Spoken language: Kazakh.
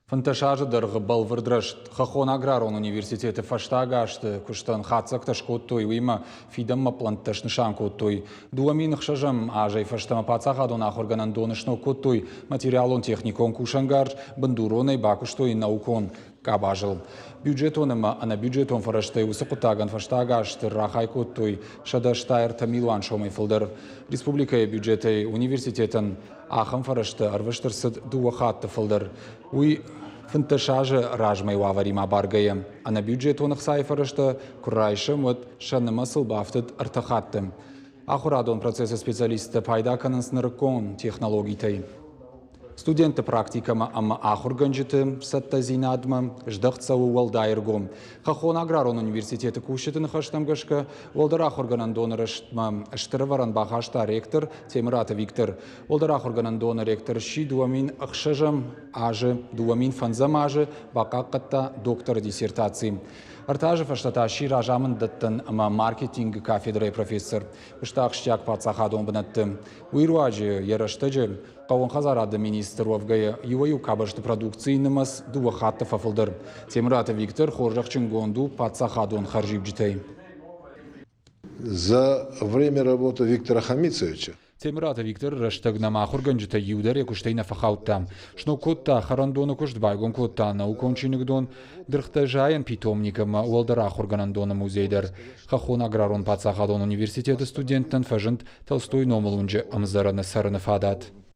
Фанташажы дырғы балвырдрышт. Хахон аграрон университеті фаштагашты күштан хатсакта шкоттой уйма фидамма плантташны шанкоттой. Дуамин хшажам ажай фаштама пацахадон ахорганан донышно коттой материалон техникон кушангарж бандуроной бакуштой наукон кабажыл. Бюджетоныма ана бюджетон фараштай усықутаган фаштагашты рахай коттой шадаштайр тамилуан шомай фылдыр. Республикая бюджеты университетен ахам фарашты арвыштырсыд дуахатты фылдыр. Уй фанташажы ражмай ваварима баргайым. Ана бюджетонық сайфарашты күрайшы мұд шаныма сылбафтыд артахаттым. Ахурадон процессы специалисты пайда канынсынырыкон технологитай. Студенты практикама ама ахурганжыты саттазинадма ждақцауы уалдайыргом. Хахон аграрон университеті күшетін хаштамгашка олдар ахурганан донырыштма штырываран бахашта ректор Темирата Виктор. Олдар ахурганан доныр ректор ши дуамин ақшажам ажы дуамин фанзам ажы бақаққатта доктор диссертации. Артажы фаштата ши ражамын даттын ама маркетинг кафедрай профессор. Үштақ штяк пацахадон бінатты. Уйруажы ярыштыжы Қауын қазарады министр Овгая юаю кабашты продукции намаз дуахатты фафылдыр. Темирата Виктор хоржақчын гонду пацахадон харжиб житай. За время работы Виктора Хамицевича Темирата Виктор раштагна махурганжыта юдар куштейна фахаутта. Шно котта харандону кушт байгон котта наукончинигдон дырхта жайын питомникам уалдара хурганандона музейдер. Хахон аграрон пацахадон университеты студенттен фажынт Толстой номалунжы амзараны сарыны фадат.